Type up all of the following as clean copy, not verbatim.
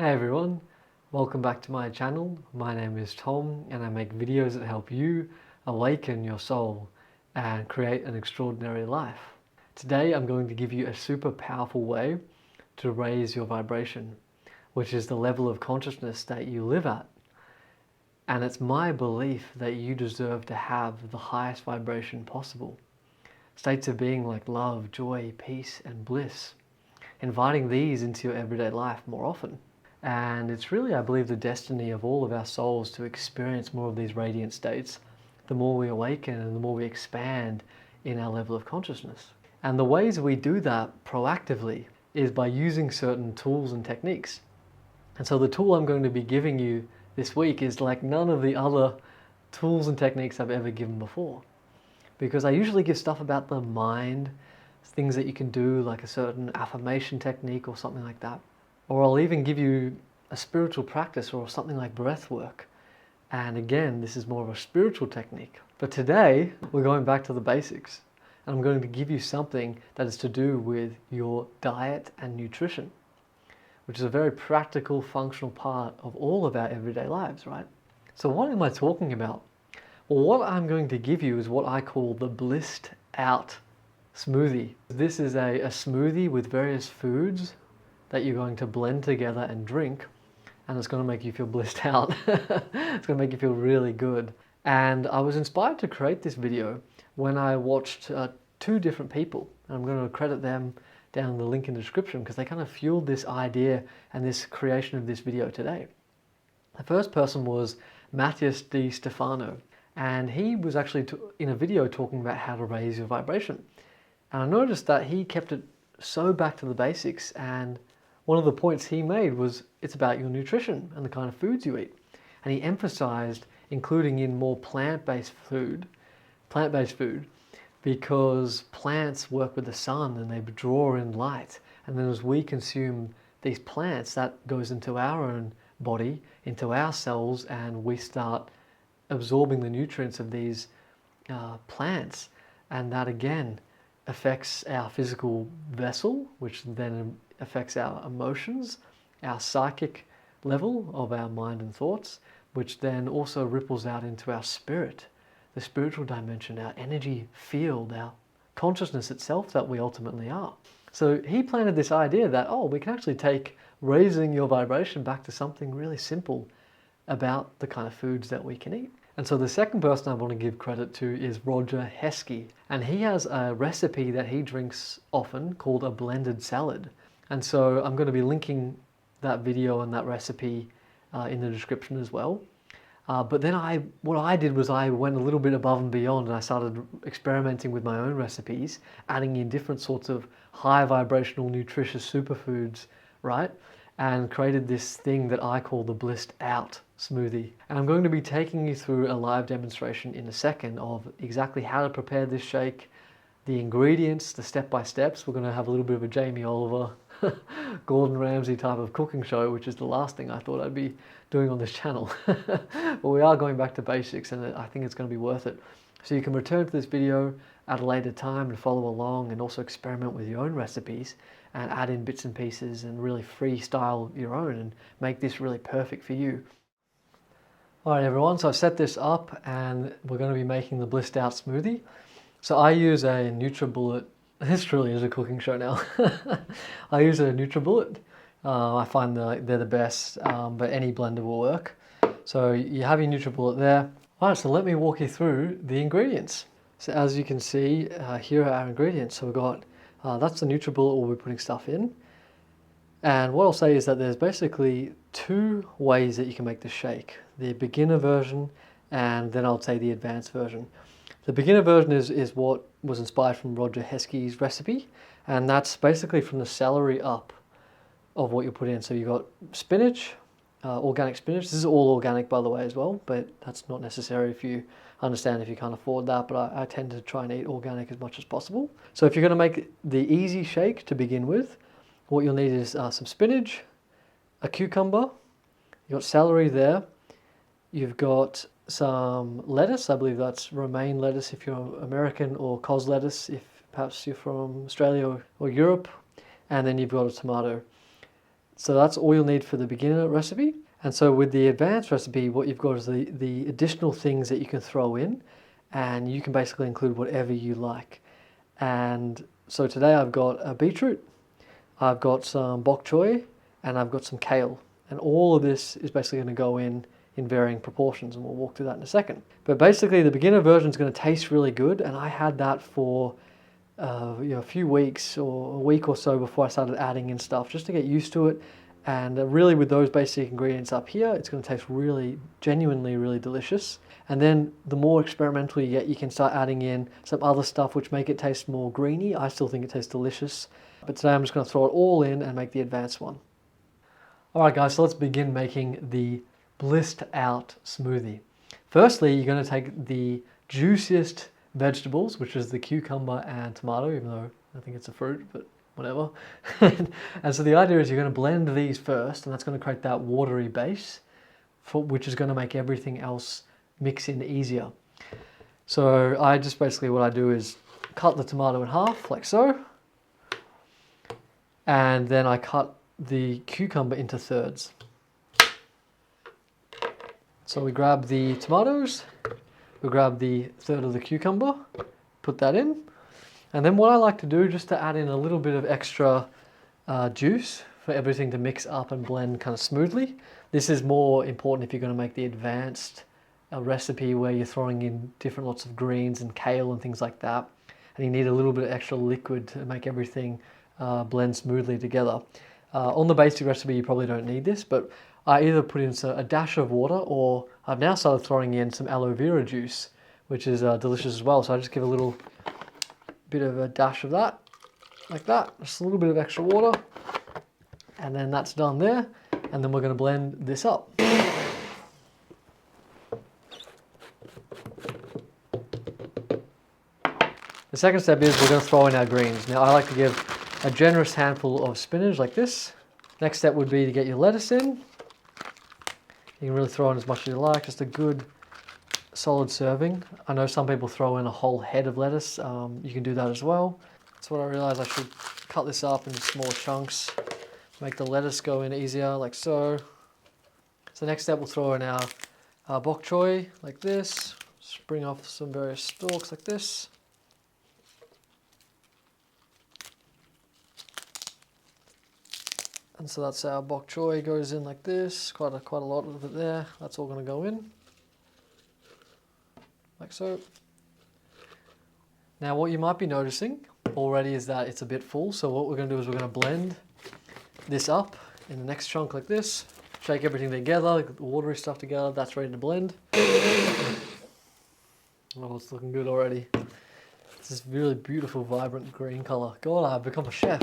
Hey everyone, welcome back to my channel. My name is Tom and I make videos that help you awaken your soul and create an extraordinary life. Today I'm going to give you a super powerful way to raise your vibration, which is the level of consciousness that you live at. And it's my belief that you deserve to have the highest vibration possible. States of being like love, joy, peace, and bliss. Inviting these into your everyday life more often. And it's really, I believe, the destiny of all of our souls to experience more of these radiant states, the more we awaken and the more we expand in our level of consciousness. And the ways we do that proactively is by using certain tools and techniques. And so the tool I'm going to be giving you this week is like none of the other tools and techniques I've ever given before. Because I usually give stuff about the mind, things that you can do like a certain affirmation technique or something like that. Or I'll even give you a spiritual practice or something like breath work. And again, this is more of a spiritual technique. But today, we're going back to the basics. And I'm going to give you something that is to do with your diet and nutrition, which is a very practical, functional part of all of our everyday lives, right? So what am I talking about? Well, what I'm going to give you is what I call the blissed out smoothie. This is a smoothie with various foods that you're going to blend together and drink, and it's going to make you feel blissed out. It's going to make you feel really good. And I was inspired to create this video when I watched two different people, and I'm going to credit them down in the link in the description because they kind of fueled this idea and this creation of this video today. The first person was Matthias Di Stefano, and he was actually in a video talking about how to raise your vibration. And I noticed that he kept it so back to the basics, and one of the points he made was it's about your nutrition and the kind of foods you eat. And he emphasized including in more plant-based food, because plants work with the sun and they draw in light. And then as we consume these plants, that goes into our own body, into our cells, and we start absorbing the nutrients of these plants. And that again affects our physical vessel, which then affects our emotions, our psychic level of our mind and thoughts, which then also ripples out into our spirit, the spiritual dimension, our energy field, our consciousness itself that we ultimately are. So he planted this idea that, we can actually take raising your vibration back to something really simple about the kind of foods that we can eat. And so the second person I want to give credit to is Roger Heskey. And he has a recipe that he drinks often called a blended salad. And so I'm going to be linking that video and that recipe in the description as well. But then what I did was I went a little bit above and beyond, and I started experimenting with my own recipes, adding in different sorts of high vibrational nutritious superfoods, right? And created this thing that I call the blissed out smoothie. And I'm going to be taking you through a live demonstration in a second of exactly how to prepare this shake, the ingredients, the step-by-steps. We're going to have a little bit of a Jamie Oliver, Gordon Ramsay type of cooking show, which is the last thing I thought I'd be doing on this channel. But we are going back to basics, and I think it's going to be worth it. So you can return to this video at a later time and follow along, and also experiment with your own recipes and add in bits and pieces and really freestyle your own and make this really perfect for you. All right, everyone, so I've set this up and we're going to be making the blissed out smoothie. So I use a NutriBullet. This really is a cooking show now. I use a NutriBullet. I find they're the best, but any blender will work. So you have your NutriBullet there. All right, so let me walk you through the ingredients. So as you can see, here are our ingredients. So we've got, that's the NutriBullet we'll be putting stuff in. And what I'll say is that there's basically two ways that you can make the shake. The beginner version, and then I'll say the advanced version. The beginner version is what was inspired from Roger Heskey's recipe, and that's basically from the celery up of what you put in. So you've got spinach, organic spinach. This is all organic, by the way, as well, but that's not necessary if you understand if you can't afford that, but I tend to try and eat organic as much as possible. So if you're going to make the easy shake to begin with, what you'll need is some spinach, a cucumber, you've got celery there, you've got some lettuce, I believe that's romaine lettuce if you're American, or cos lettuce if perhaps you're from Australia or Europe, and then you've got a tomato. So that's all you'll need for the beginner recipe. And so with the advanced recipe, what you've got is the additional things that you can throw in, and you can basically include whatever you like. And so today I've got a beetroot, I've got some bok choy, and I've got some kale. And all of this is basically going to go in varying proportions, and we'll walk through that in a second. But basically the beginner version is going to taste really good, and I had that for a few weeks or a week or so before I started adding in stuff, just to get used to it. And really with those basic ingredients up here, it's going to taste really, genuinely really delicious. And then the more experimental you get, you can start adding in some other stuff which make it taste more greeny. I still think it tastes delicious. But today I'm just going to throw it all in and make the advanced one. Alright guys, so let's begin making the blissed out smoothie. Firstly, you're going to take the juiciest vegetables, which is the cucumber and tomato, even though I think it's a fruit, but whatever. And so the idea is you're going to blend these first, and that's going to create that watery base, which is going to make everything else mix in easier. So I just basically, what I do is cut the tomato in half, like so, and then I cut the cucumber into thirds. So we grab the tomatoes, we grab the third of the cucumber, put that in, and then what I like to do, just to add in a little bit of extra juice for everything to mix up and blend kind of smoothly. This is more important if you're going to make the advanced recipe where you're throwing in different lots of greens and kale and things like that, and you need a little bit of extra liquid to make everything blend smoothly together. On the basic recipe you probably don't need this, but I either put in a dash of water, or I've now started throwing in some aloe vera juice, which is delicious as well. So I just give a little bit of a dash of that, like that, just a little bit of extra water, and then that's done there. And then we're going to blend this up. The second step is we're going to throw in our greens. Now I like to give a generous handful of spinach like this. Next step would be to get your lettuce in. You can really throw in as much as you like, just a good solid serving. I know some people throw in a whole head of lettuce. You can do that as well. That's what I realized, I should cut this up into small chunks, make the lettuce go in easier, like so. So next step, we'll throw in our bok choy like this. Spring off some various stalks like this. And so that's our bok choy, goes in like this, quite a lot of it there. That's all going to go in, like so. Now what you might be noticing already is that it's a bit full, so what we're going to do is we're going to blend this up in the next chunk like this, shake everything together, get the watery stuff together, that's ready to blend. Oh, it's looking good already. It's this really beautiful, vibrant green color. God, I've become a chef.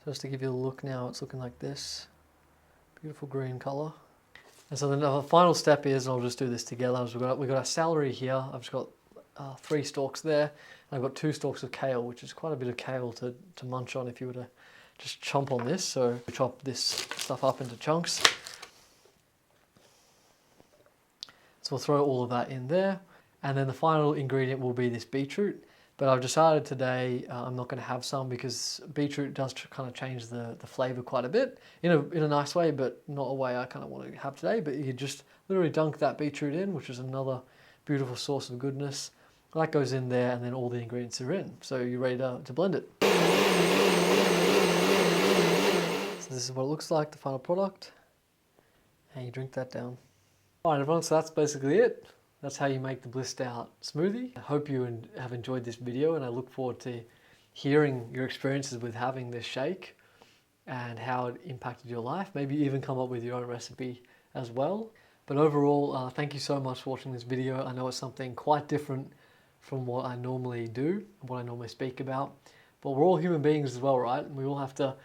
So just to give you a look now, it's looking like this. Beautiful green color. And so then the final step is, and I'll just do this together, is we've got our celery here. I've just got 3 stalks there. And I've got 2 stalks of kale, which is quite a bit of kale to munch on if you were to just chomp on this. So we chop this stuff up into chunks. So we'll throw all of that in there. And then the final ingredient will be this beetroot. But I've decided today I'm not going to have some, because beetroot does kind of change the flavour quite a bit in a nice way, but not a way I kind of want to have today. But you just literally dunk that beetroot in, which is another beautiful source of goodness. That goes in there, and then all the ingredients are in. So you're ready to blend it. So this is what it looks like, the final product. And you drink that down. Alright everyone, so that's basically it. That's how you make the blissed out smoothie. I hope you have enjoyed this video, and I look forward to hearing your experiences with having this shake and how it impacted your life. Maybe even come up with your own recipe as well. But overall, thank you so much for watching this video. I know it's something quite different from what I normally do, what I normally speak about. But we're all human beings as well, right? We all have to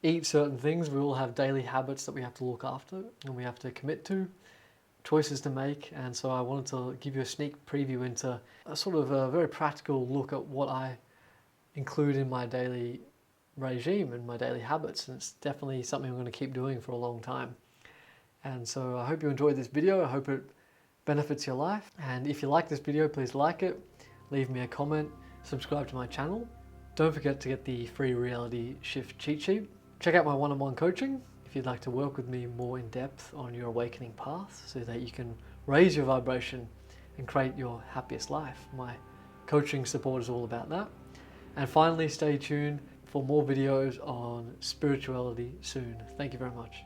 eat certain things. We all have daily habits that we have to look after and we have to commit to. Choices to make, and so I wanted to give you a sneak preview into a sort of a very practical look at what I include in my daily regime and my daily habits, and it's definitely something I'm going to keep doing for a long time. And so I hope you enjoyed this video. I hope it benefits your life, and if you like this video, please like it, leave me a comment, subscribe to my channel. Don't forget to get the free reality shift cheat sheet, Check out my one-on-one coaching if you'd like to work with me more in depth on your awakening path so that you can raise your vibration and create your happiest life. My coaching support is all about that. And finally, stay tuned for more videos on spirituality soon. Thank you very much.